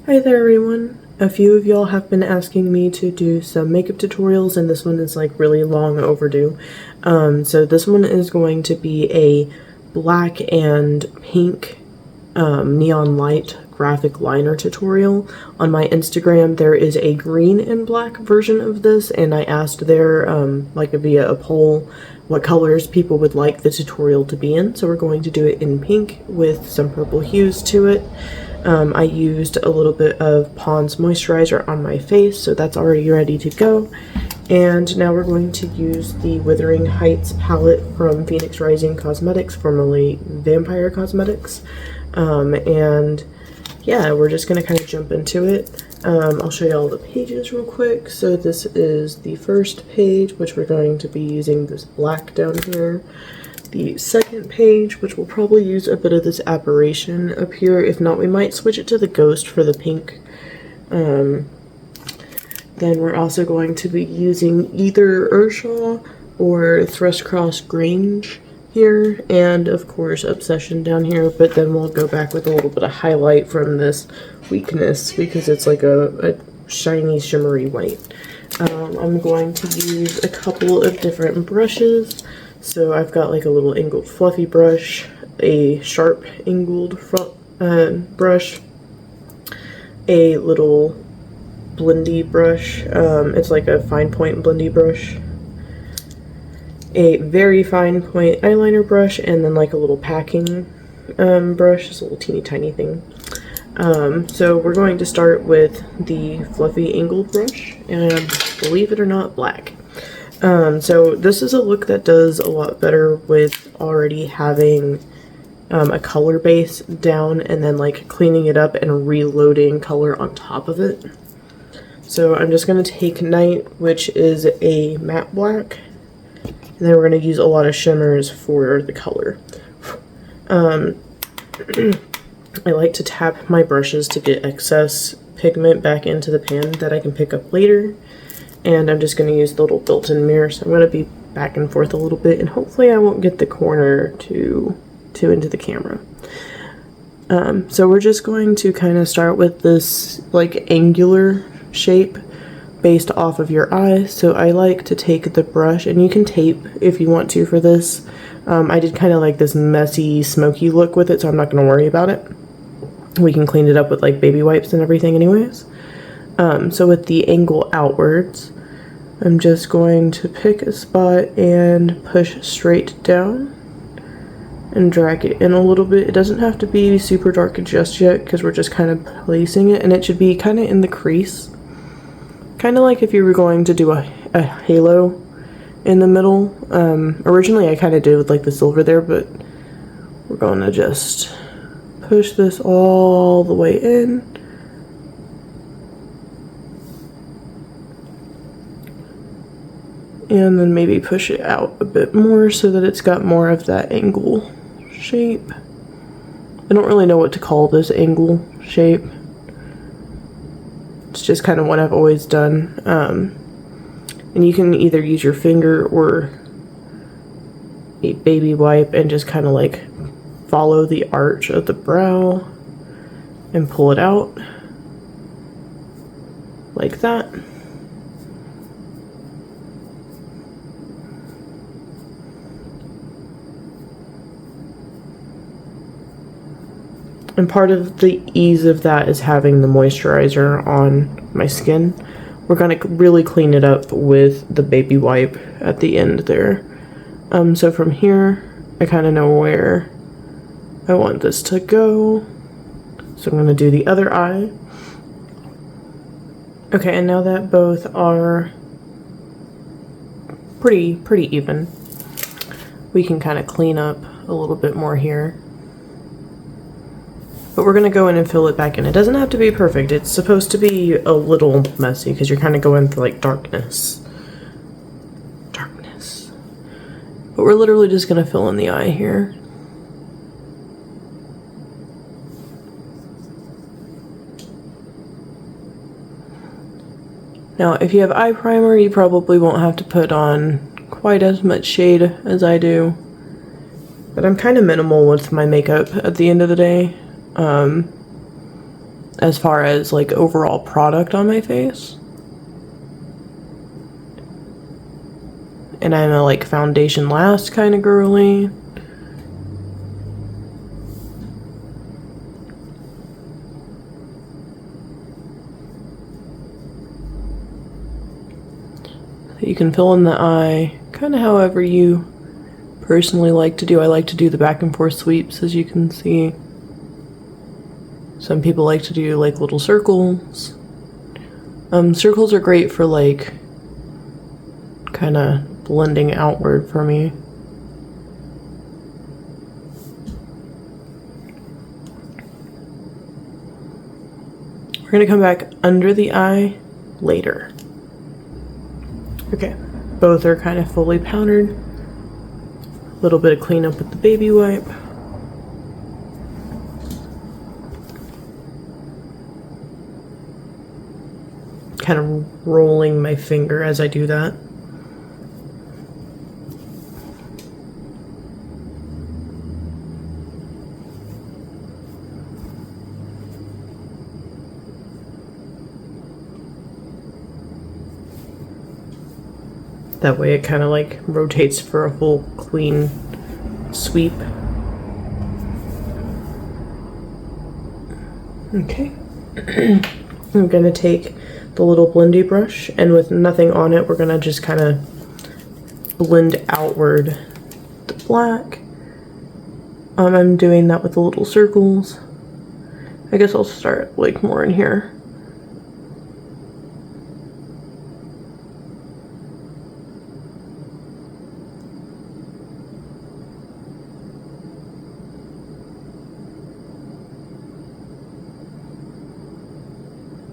Hi there everyone. A few of y'all have been asking me to do some makeup tutorials, and this one is like really long overdue. So this one is going to be a black and pink neon light graphic liner tutorial. On my Instagram there is a green and black version of this, and I asked there like via a poll what colors people would like the tutorial to be in. So we're going to do it in pink with some purple hues to it. I used a little bit of Pond's moisturizer on my face, so that's already ready to go. And now we're going to use the Wuthering Heights palette from Phoenix Rising Cosmetics, formerly Vampire Cosmetics. And yeah, we're just gonna kind of jump into it. I'll show you all the pages real quick. So this is the first page, which we're going to be using this black down here. The second page, which we'll probably use a bit of this Apparition up here. If not, we might switch it to the Ghost for the pink. Then we're also going to be using either Urshaw or Thrushcross Grange here, and of course Obsession down here, but then we'll go back with a little bit of highlight from this Weakness because it's like a shiny shimmery white. I'm going to use a couple of different brushes. So I've got like a little angled fluffy brush, a sharp angled brush, a little blendy brush, it's like a fine point blendy brush, a very fine point eyeliner brush, and then like a little packing brush, just a little teeny tiny thing. So we're going to start with the fluffy angled brush, and believe it or not, black. So this is a look that does a lot better with already having a color base down and then like cleaning it up and reloading color on top of it. So I'm just going to take Night, which is a matte black, and then we're going to use a lot of shimmers for the color. I like to tap my brushes to get excess pigment back into the pan that I can pick up later. And I'm just going to use the little built-in mirror, so I'm going to be back and forth a little bit, and hopefully I won't get the corner too into the camera. So we're just going to kind of start with this like angular shape based off of your eye. So I like to take the brush, and you can tape if you want to for this. I did kind of like this messy, smoky look with it, so I'm not going to worry about it. We can clean it up with like baby wipes and everything anyways. So with the angle outwards, I'm just going to pick a spot and push straight down and drag it in a little bit. It doesn't have to be super dark just yet because we're just kind of placing it, and it should be kind of in the crease. Kind of like if you were going to do a halo in the middle. Originally I kind of did with like the silver there, but we're going to just push this all the way in. And then maybe push it out a bit more so that it's got more of that angle shape. I don't really know what to call this angle shape. It's just kind of what I've always done. And you can either use your finger or a baby wipe and just kind of like follow the arch of the brow and pull it out like that. And part of the ease of that is having the moisturizer on my skin. We're going to really clean it up with the baby wipe at the end there. So from here, I kind of know where I want this to go. So I'm going to do the other eye. Okay, and now that both are pretty even, we can kind of clean up a little bit more here. But we're going to go in and fill it back in. It doesn't have to be perfect. It's supposed to be a little messy because you're kind of going for like darkness. But we're literally just going to fill in the eye here. Now, if you have eye primer, you probably won't have to put on quite as much shade as I do. But I'm kind of minimal with my makeup at the end of the day. as far as like overall product on my face. And I'm a like foundation last kind of girly. You can fill in the eye kind of however you personally like to do. I like to do the back and forth sweeps, as you can see. Some people like to do like little circles. Circles are great for like kind of blending outward for me. We're gonna come back under the eye later. Okay, both are kind of fully powdered. A little bit of cleanup with the baby wipe. Kind of rolling my finger as I do that. That way it kind of like rotates for a whole clean sweep. Okay. I'm gonna take the little blendy brush, and with nothing on it, we're gonna just kind of blend outward the black. I'm doing that with the little circles. I guess I'll start like more in here.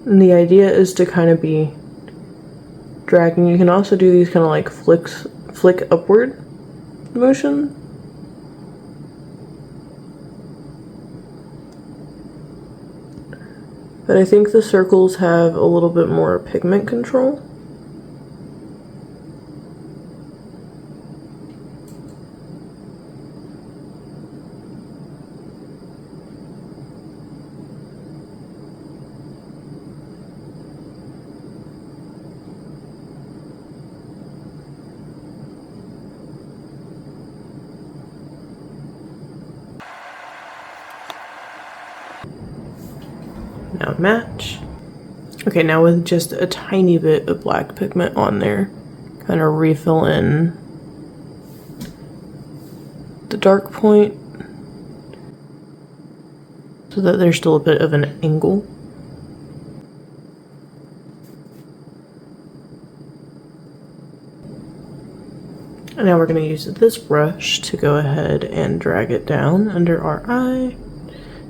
And the idea is to kind of be dragging. You can also do these kind of like flick upward motion. But I think the circles have a little bit more pigment control. Now match. Okay, now with just a tiny bit of black pigment on there, kind of refill in the dark point so that there's still a bit of an angle. And now we're going to use this brush to go ahead and drag it down under our eye.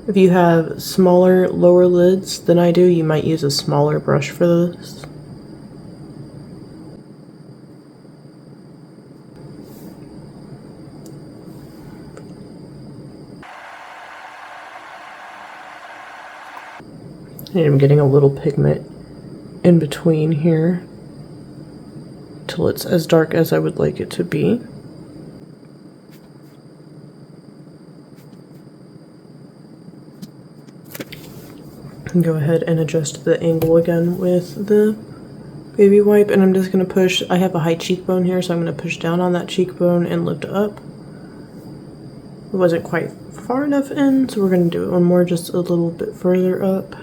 If you have smaller lower lids than I do, you might use a smaller brush for this. And I'm getting a little pigment in between here till it's as dark as I would like it to be. And go ahead and adjust the angle again with the baby wipe, and I'm just going to push. I have a high cheekbone here, so I'm going to push down on that cheekbone and lift up. It wasn't quite far enough in, so we're going to do it one more just a little bit further up.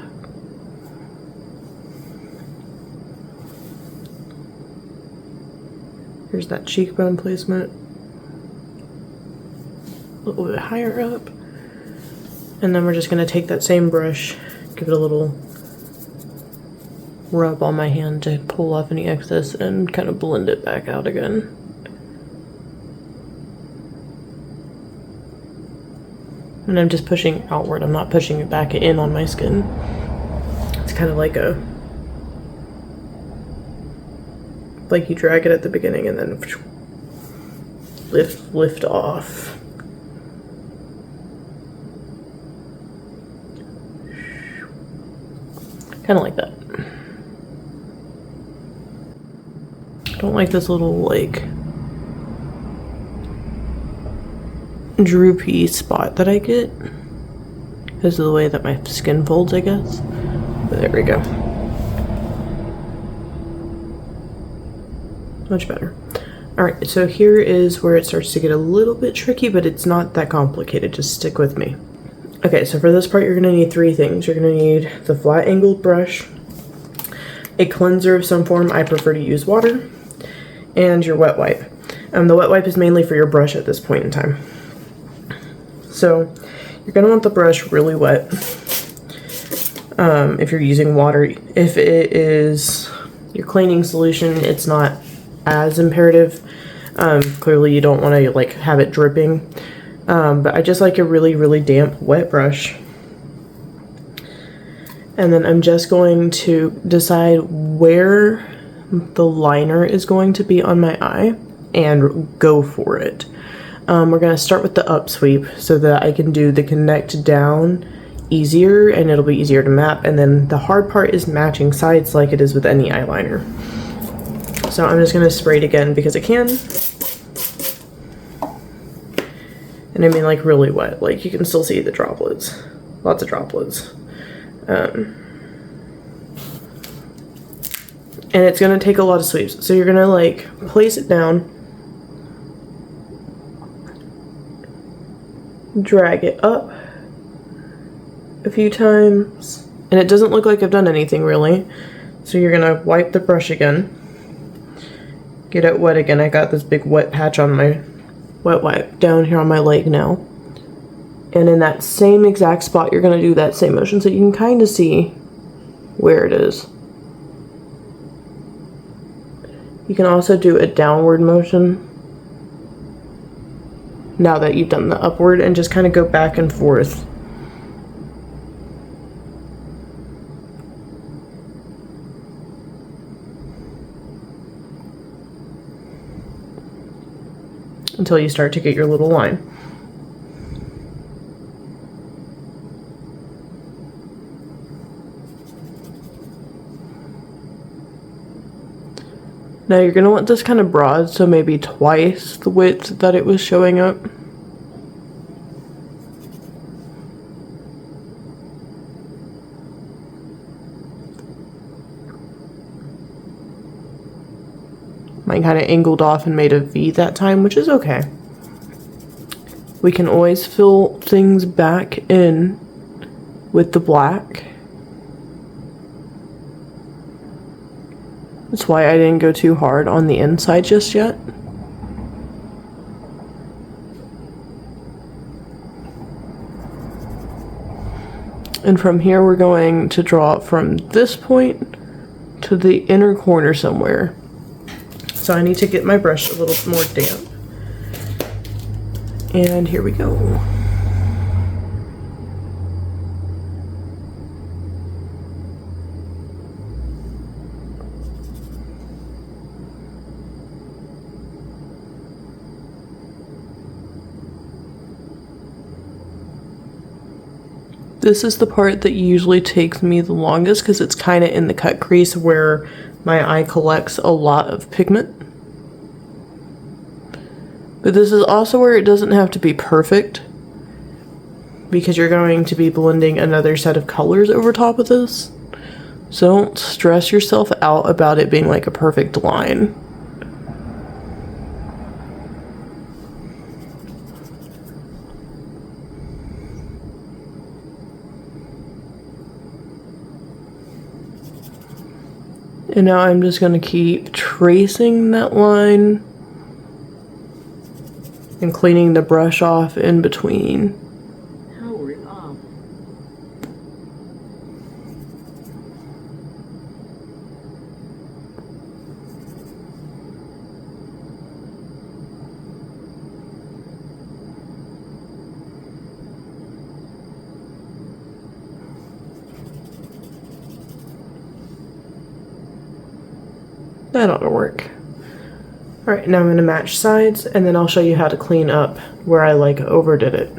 Here's that cheekbone placement. A little bit higher up. And then we're just going to take that same brush, give it a little rub on my hand to pull off any excess and kind of blend it back out again. And I'm just pushing outward. I'm not pushing it back in on my skin. It's kind of like you drag it at the beginning and then lift off. Kind of like that. I don't like this little like droopy spot that I get because of the way that my skin folds, I guess. There we go. Much better. Alright, so here is where it starts to get a little bit tricky, but it's not that complicated. Just stick with me. Okay, so for this part, you're going to need 3 things. You're going to need the flat angled brush, a cleanser of some form, I prefer to use water, and your wet wipe. The wet wipe is mainly for your brush at this point in time. So you're going to want the brush really wet if you're using water. If it is your cleaning solution, it's not as imperative. Clearly you don't want to like have it dripping, but I just like a really damp wet brush. And then I'm just going to decide where the liner is going to be on my eye and go for it. We're going to start with the up sweep so that I can do the connect down easier and it'll be easier to map, and then the hard part is matching sides like it is with any eyeliner. So I'm just going to spray it again because I can. And I mean like really wet, like you can still see the droplets. Lots of droplets. And it's going to take a lot of sweeps. So you're going to like place it down, drag it up a few times, and it doesn't look like I've done anything really. So you're going to wipe the brush again. Get it wet again. I got this big wet patch on my wet wipe down here on my leg now. And in that same exact spot, you're going to do that same motion so you can kind of see where it is. You can also do a downward motion now that you've done the upward, and just kind of go back and forth. Until you start to get your little line. Now you're going to want this kind of broad, so maybe twice the width that it was showing up. Mine kind of angled off and made a V that time, which is okay. We can always fill things back in with the black. That's why I didn't go too hard on the inside just yet. And from here we're going to draw from this point to the inner corner somewhere. So I need to get my brush a little more damp. And here we go. This is the part that usually takes me the longest because it's kind of in the cut crease where my eye collects a lot of pigment. But this is also where it doesn't have to be perfect, because you're going to be blending another set of colors over top of this. So don't stress yourself out about it being like a perfect line. And now I'm just going to keep tracing that line and cleaning the brush off in between. Power it off. That ought to work. Alright, now I'm going to match sides, and then I'll show you how to clean up where I like overdid it.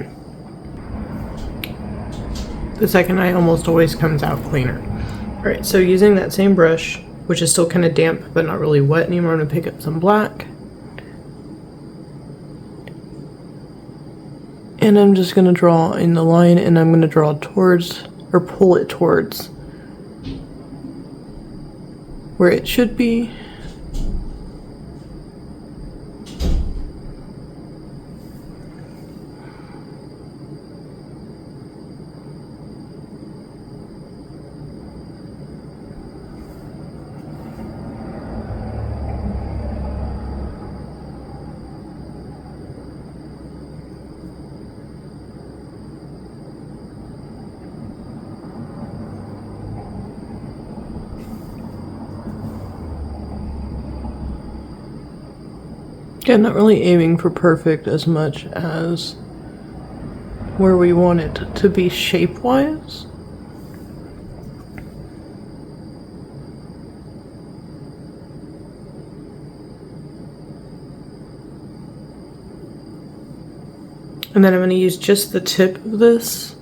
The second eye almost always comes out cleaner. Alright, so using that same brush, which is still kind of damp but not really wet anymore, I'm going to pick up some black. And I'm just going to draw in the line, and I'm going to draw towards, or pull it towards where it should be. Again, not really aiming for perfect as much as where we want it to be shape-wise. And then I'm going to use just the tip of this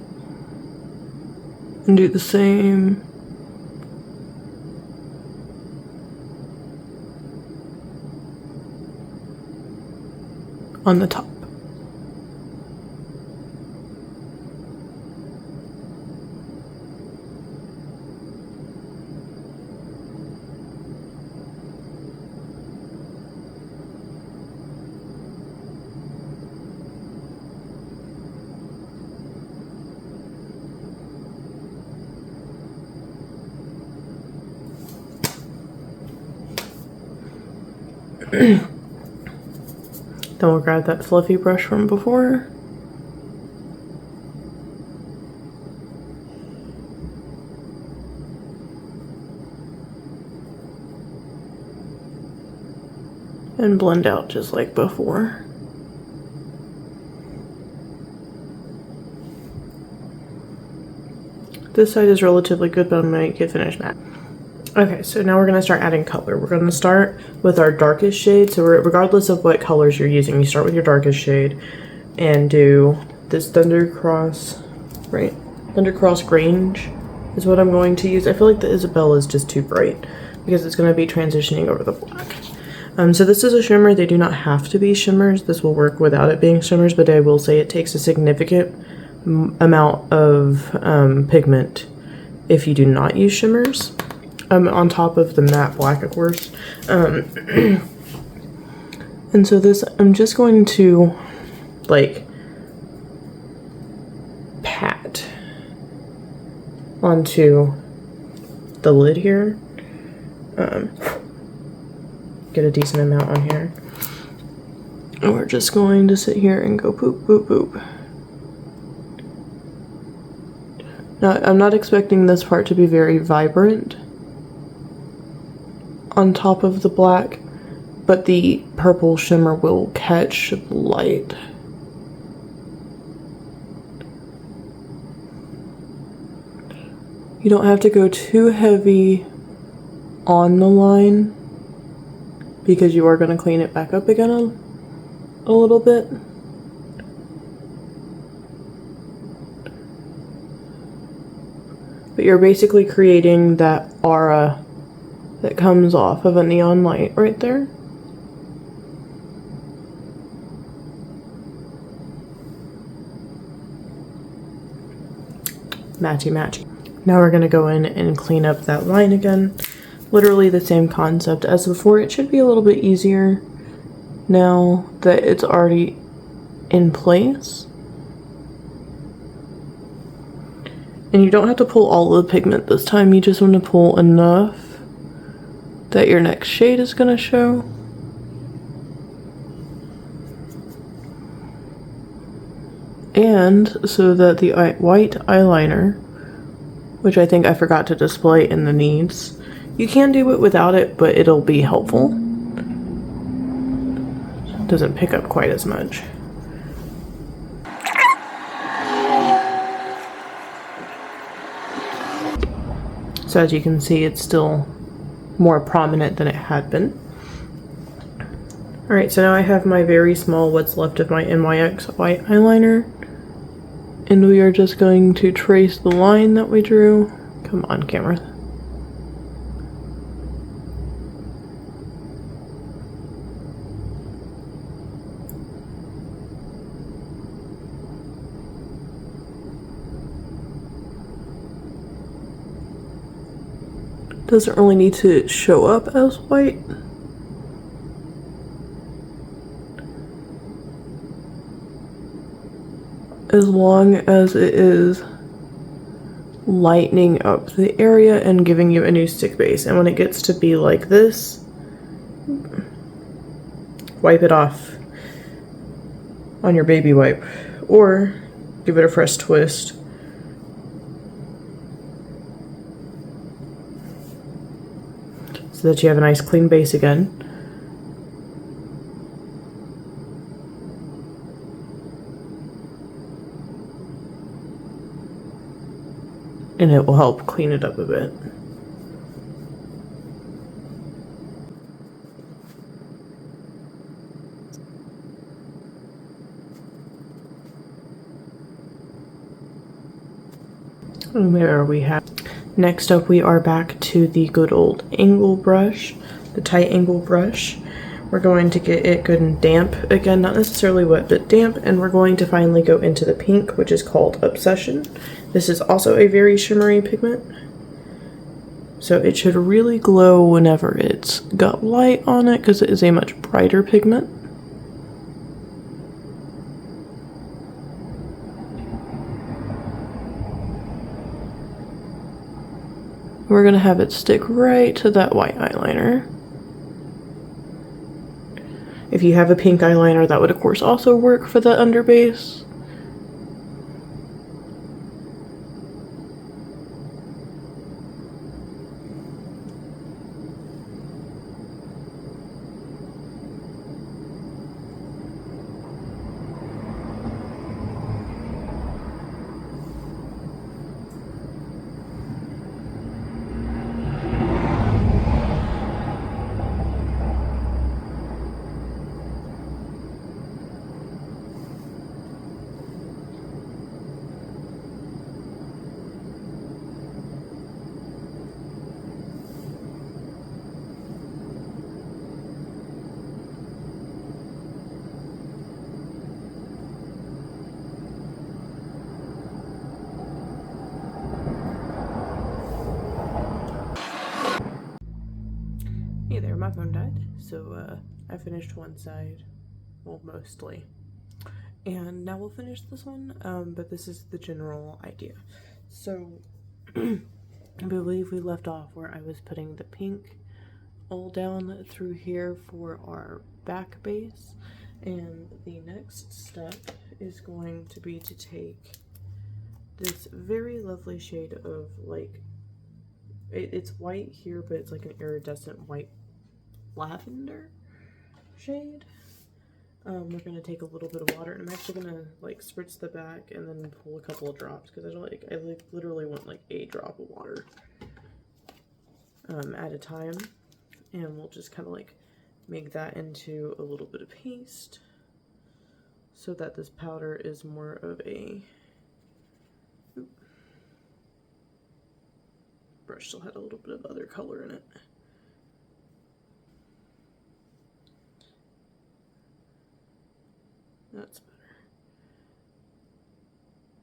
and do the same. On the top. Then we'll grab that fluffy brush from before. And blend out just like before. This side is relatively good, but I'm gonna get finished matte. Okay, so now we're gonna start adding color. We're gonna start with our darkest shade. So regardless of what colors you're using, you start with your darkest shade and do this Thunder Cross, right? Thunder Cross Grange is what I'm going to use. I feel like the Isabella is just too bright because it's gonna be transitioning over the black. So this is a shimmer. They do not have to be shimmers. This will work without it being shimmers, but I will say it takes a significant amount of pigment if you do not use shimmers. On top of the matte black, of course. And so this, I'm just going to like pat onto the lid here. Get a decent amount on here. And we're just going to sit here and go boop, boop, boop. Now, I'm not expecting this part to be very vibrant on top of the black, but the purple shimmer will catch light. You don't have to go too heavy on the line because you are going to clean it back up again a little bit. But you're basically creating that aura that comes off of a neon light right there. Matchy matchy. Now we're gonna go in and clean up that line again. Literally the same concept as before. It should be a little bit easier now that it's already in place. And you don't have to pull all of the pigment this time. You just want to pull enough that your next shade is going to show. And so that the white eyeliner, which I think I forgot to display in the needs, you can do it without it, but it'll be helpful. It doesn't pick up quite as much. So as you can see, it's still more prominent than it had been. Alright, so now I have my very small what's left of my NYX white eyeliner. And we are just going to trace the line that we drew. Come on, camera. doesn't really need to show up as white. As long as it is lightening up the area and giving you a new stick base. And when it gets to be like this, wipe it off on your baby wipe or give it a fresh twist. So that you have a nice clean base again. And it will help clean it up a bit. And there we have. Next up, we are back to the good old angle brush, the tight angle brush. We're going to get it good and damp. Again, not necessarily wet, but damp. And we're going to finally go into the pink, which is called Obsession. This is also a very shimmery pigment. So it should really glow whenever it's got light on it, because it is a much brighter pigment. We're going to have it stick right to that white eyeliner. If you have a pink eyeliner, that would of course also work for the underbase. Hey there, my phone died, so I finished one side, well, mostly. And now we'll finish this one, but this is the general idea. So, I believe we left off where I was putting the pink all down through here for our back base. And the next step is going to be to take this very lovely shade of, like, it's white here, but it's like an iridescent white lavender shade. We're gonna take a little bit of water, and I'm actually gonna like spritz the back and then pull a couple of drops, because I literally want like a drop of water at a time, and we'll just kind of like make that into a little bit of paste so that this powder is more of a brush still had a little bit of other color in it. That's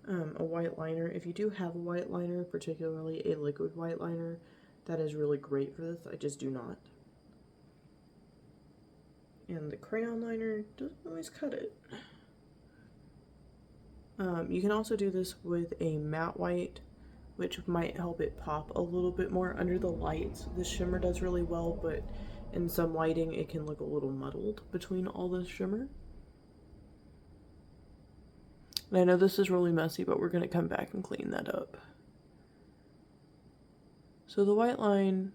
better. A white liner. If you do have a white liner, particularly a liquid white liner, that is really great for this. I just do not. And the crayon liner doesn't always cut it. You can also do this with a matte white, which might help it pop a little bit more under the lights. The shimmer does really well, but in some lighting it can look a little muddled between all this shimmer. And I know this is really messy, but we're going to come back and clean that up. So the white line,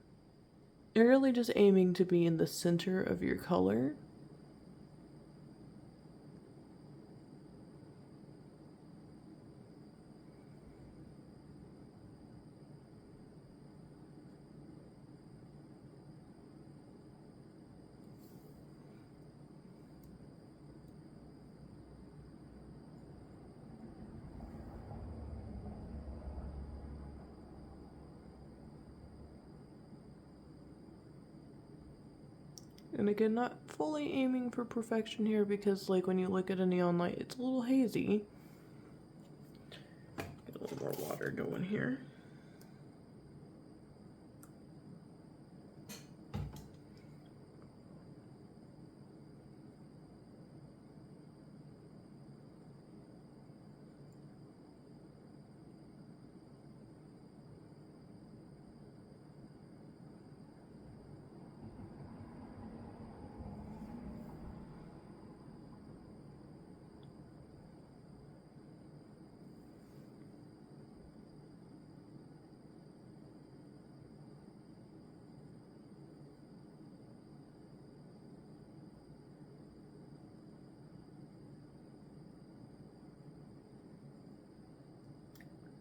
you're really just aiming to be in the center of your color. And again, not fully aiming for perfection here, because like when you look at a neon light, it's a little hazy. Get a little more water going here.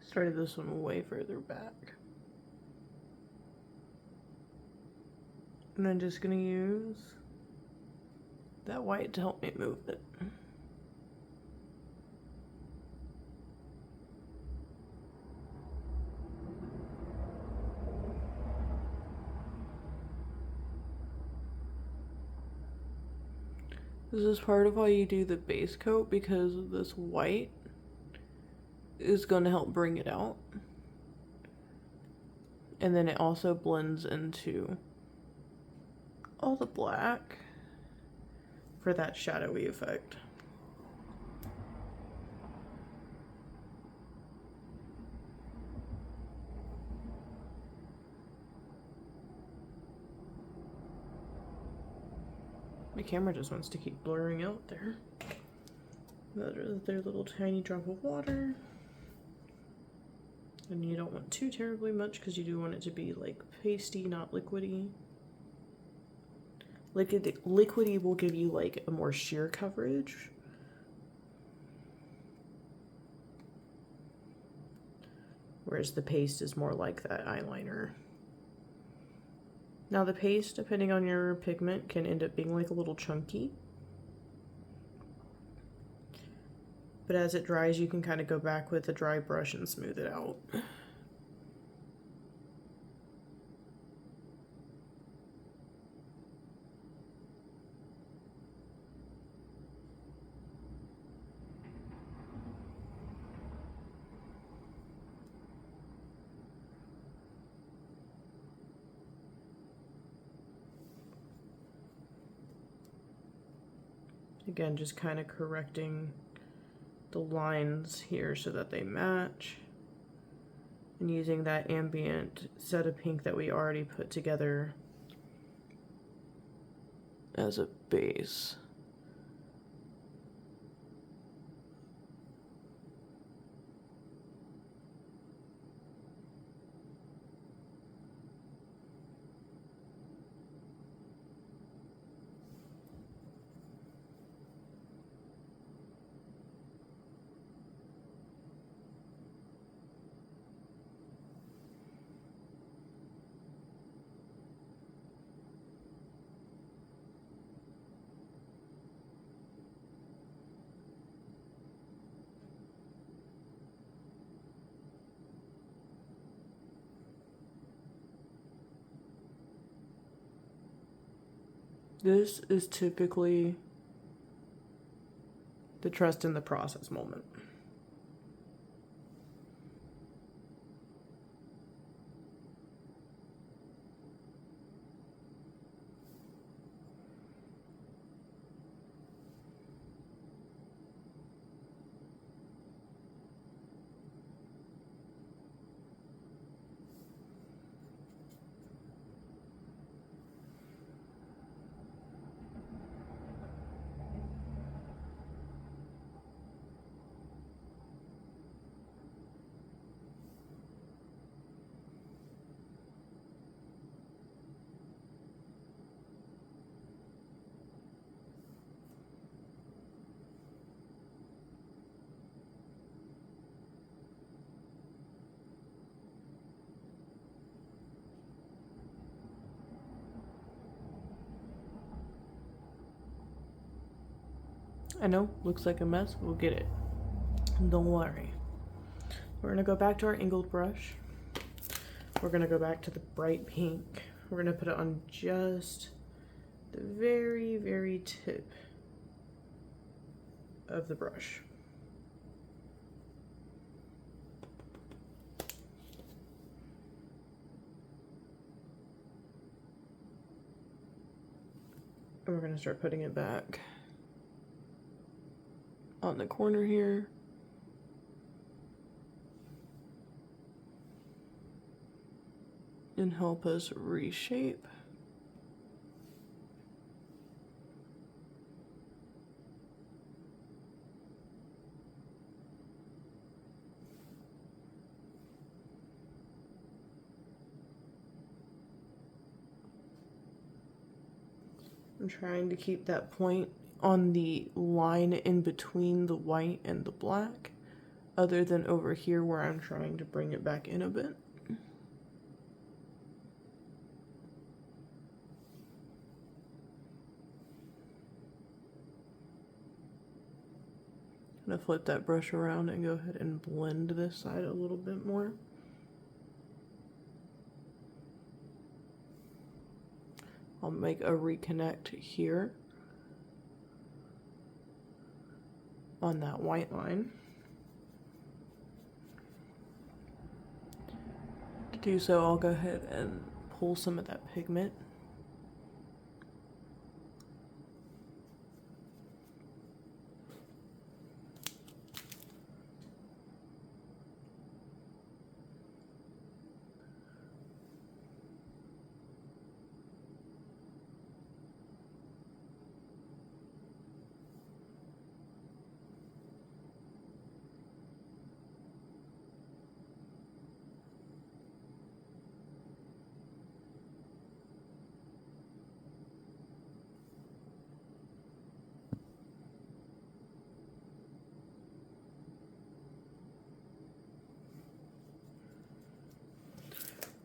Started this one way further back. And I'm just gonna use that white to help me move it. This is part of why you do the base coat, because this white is going to help bring it out. And then it also blends into all the black for that shadowy effect. My camera just wants to keep blurring out there. Their little tiny drop of water. And you don't want too terribly much because you do want it to be like pasty, not liquidy. Liquidy will give you like a more sheer coverage. Whereas the paste is more like that eyeliner. Now the paste, depending on your pigment, can end up being like a little chunky. But as it dries, you can kind of go back with a dry brush and smooth it out. Again, just kind of correcting the lines here so that they match. And using that ambient set of pink that we already put together as a base. This is typically the trust in the process moment. I know, looks like a mess, we'll get it. Don't worry. We're gonna go back to our angled brush. We're gonna go back to the bright pink. We're gonna put it on just the very, very tip of the brush. And we're gonna start putting it back on the corner here. And help us reshape. I'm trying to keep that point on the line in between the white and the black other than over here where I'm trying to bring it back in a bit. I'm gonna flip that brush around and go ahead and blend this side a little bit more. I'll make a reconnect here on that white line. To do so, I'll go ahead and pull some of that pigment.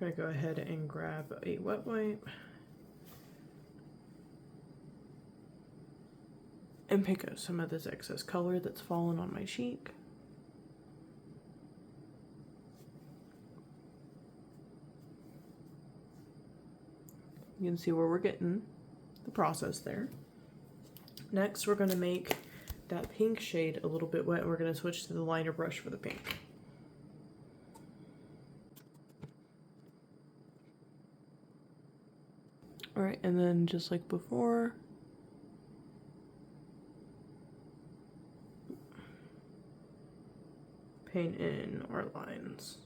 I'm gonna go ahead and grab a wet wipe and pick up some of this excess color that's fallen on my cheek. You can see where we're getting the process there. Next, we're gonna make that pink shade a little bit wet, and we're gonna switch to the liner brush for the pink. All right, and then just like before, paint in our lines.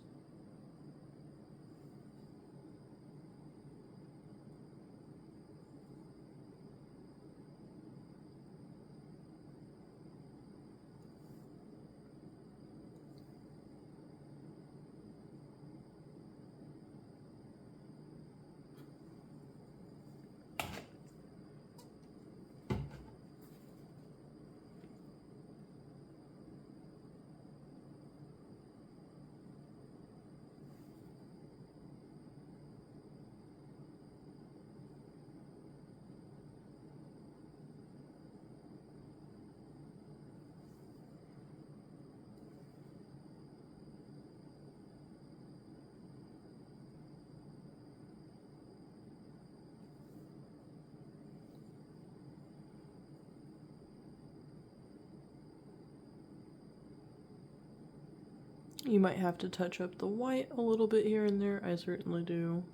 You might have to touch up the white a little bit here and there. I certainly do.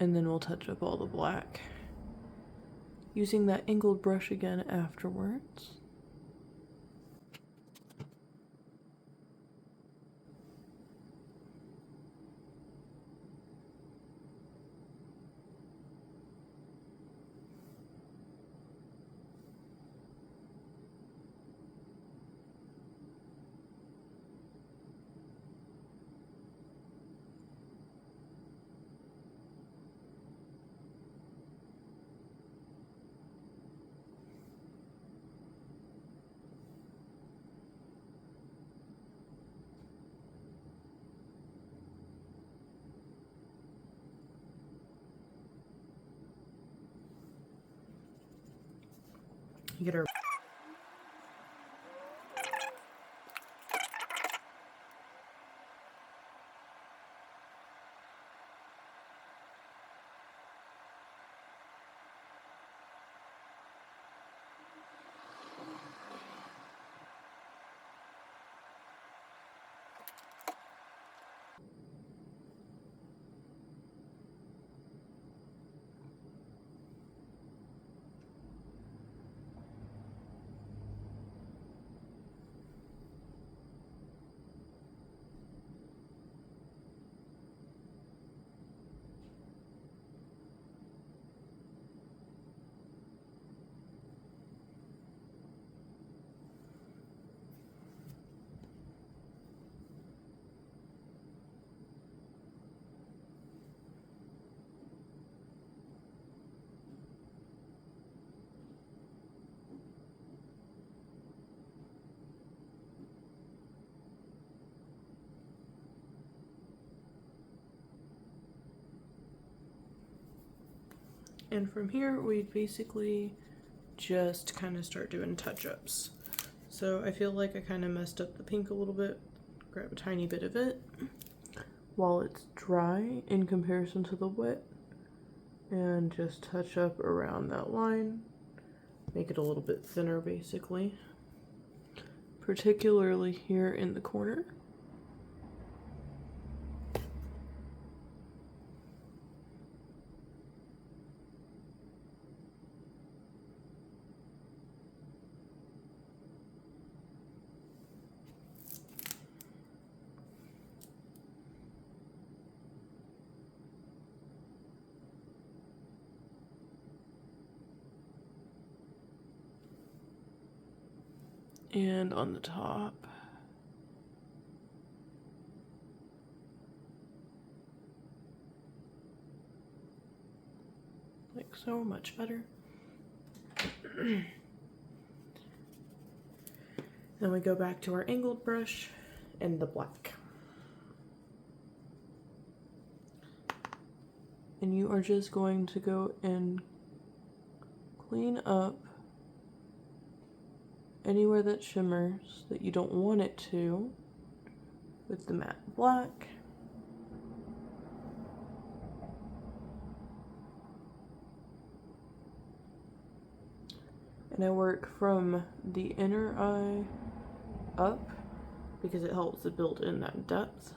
And then we'll touch up all the black using that angled brush again afterwards. You get our And from here, we basically just kind of start doing touch-ups. So I feel like I kind of messed up the pink a little bit. Grab a tiny bit of it while it's dry in comparison to the wet, and just touch up around that line. Make it a little bit thinner, basically. Particularly here in the corner. And on the top. Like so, much better. Then we go back to our angled brush and the black. And you are just going to go and clean up anywhere that shimmers that you don't want it to with the matte black. And I work from the inner eye up because it helps to build in that depth.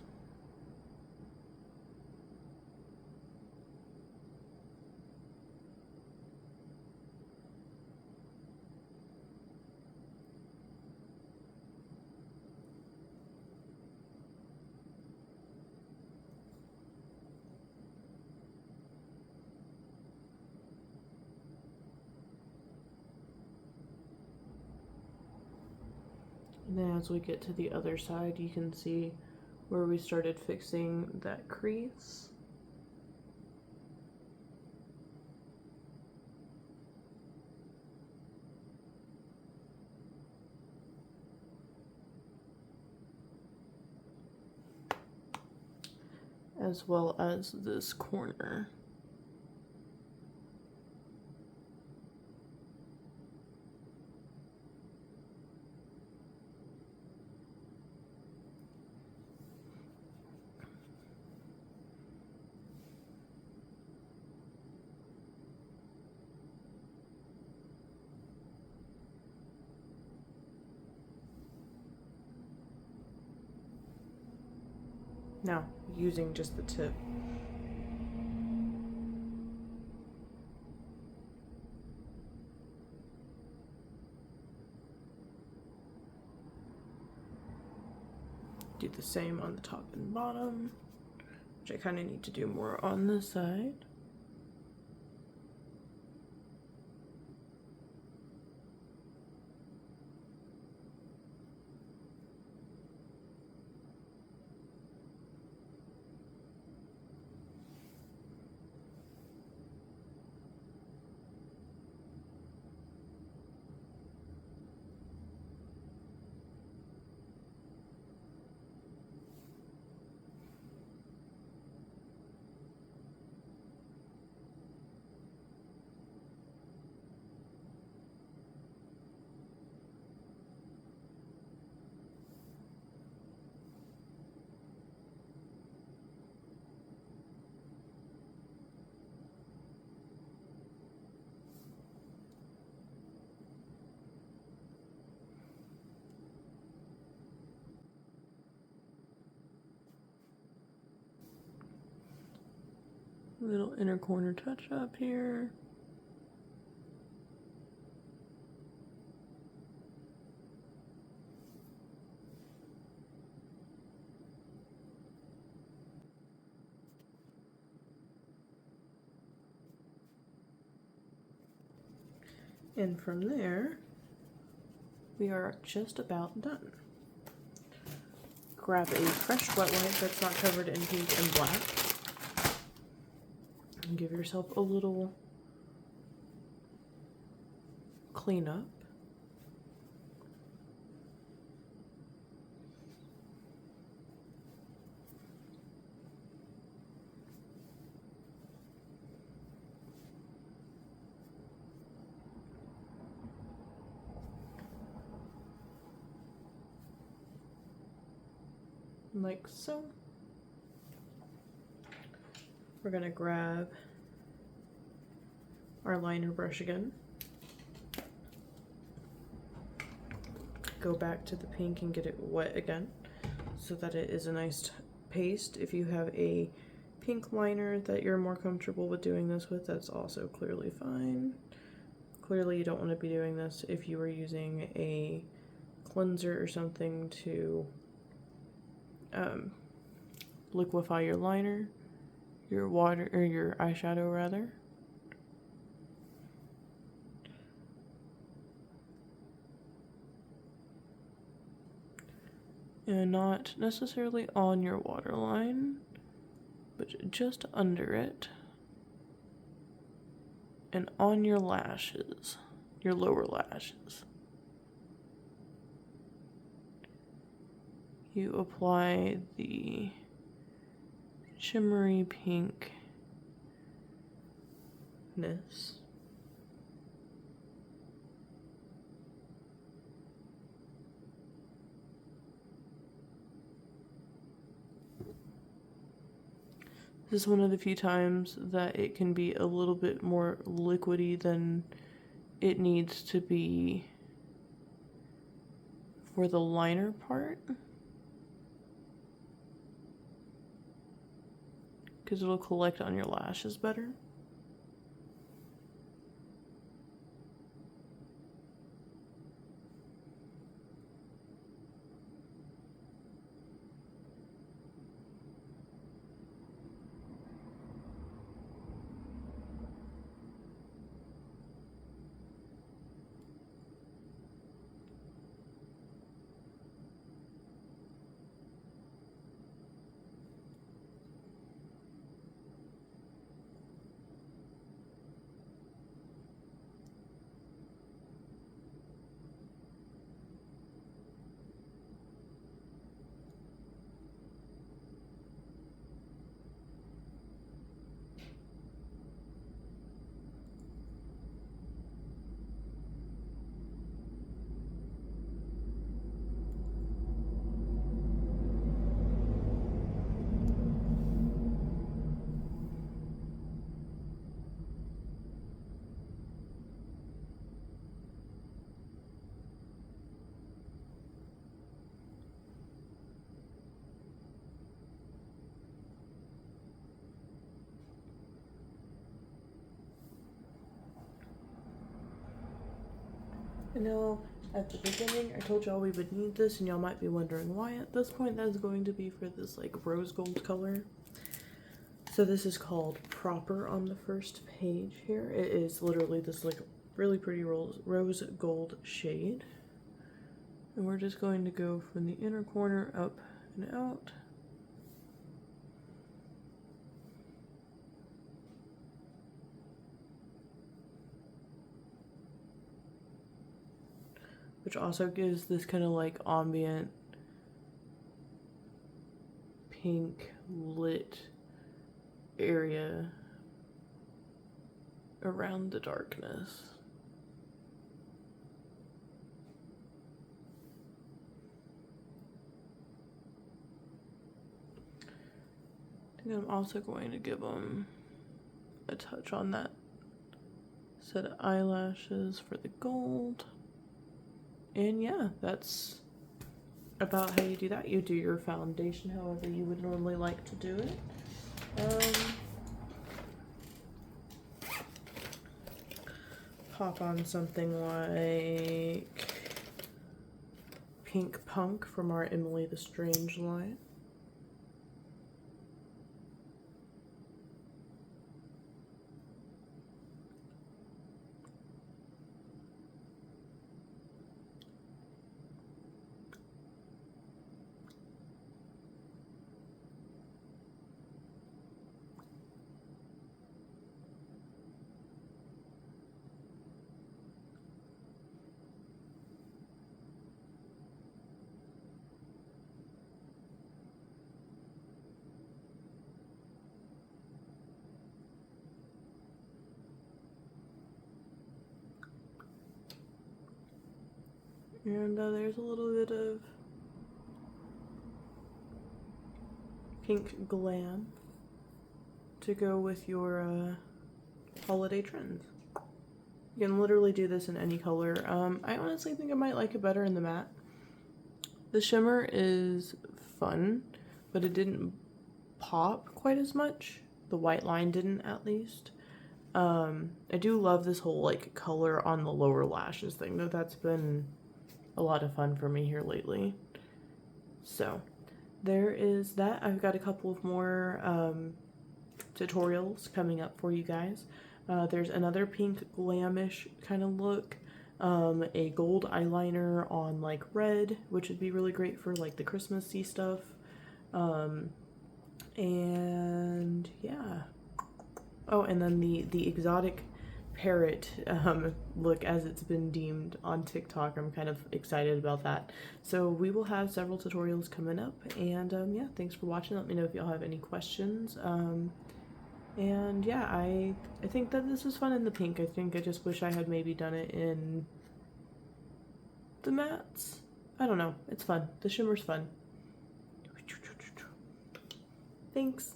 And then as we get to the other side, you can see where we started fixing that crease. As well as this corner. Now, using just the tip. Do the same on the top and bottom, which I kind of need to do more on this side. Little inner corner touch up here. And from there, we are just about done. Grab a fresh wet wipe that's not covered in pink and black. And give yourself a little cleanup. like so. We're gonna grab our liner brush again. Go back to the pink and get it wet again so that it is a nice paste. If you have a pink liner that you're more comfortable with doing this with, that's also clearly fine. Clearly you don't want to be doing this if you were using a cleanser or something to liquefy your liner, your water, or your eyeshadow rather. And not necessarily on your waterline, but just under it. And on your lashes, your lower lashes. You apply the shimmery pinkness. This is one of the few times that it can be a little bit more liquidy than it needs to be for the liner part, because it'll collect on your lashes better. And now, at the beginning, I told y'all we would need this, and y'all might be wondering why at this point. That's going to be for this like rose gold color. So this is called Proper on the first page here. It is literally this like really pretty rose gold shade. And we're just going to go from the inner corner up and out. Which also gives this kind of like ambient pink lit area around the darkness. And I'm also going to give them a touch on that set of eyelashes for the gold. And yeah, that's about how you do that. You do your foundation however you would normally like to do it. Pop on something like Pink Punk from our Emily the Strange line. And there's a little bit of pink glam to go with your holiday trends. You can literally do this in any color. I honestly think I might like it better in the matte. The shimmer is fun, but it didn't pop quite as much. The white line didn't, at least. I do love this whole like color on the lower lashes thing, though. That's been a lot of fun for me here lately. So there is that. I've got a couple of more tutorials coming up for you guys. There's another pink glamish kind of look, a gold eyeliner on like red, which would be really great for like the Christmassy stuff. And yeah. Oh, and then the exotic parrot look, as it's been deemed on TikTok. I'm kind of excited about that. So we will have several tutorials coming up, and yeah, thanks for watching. Let me know if y'all have any questions. And yeah, I think that this was fun in the pink. I think I just wish I had maybe done it in the mattes. I don't know. It's fun. The shimmer's fun. Thanks.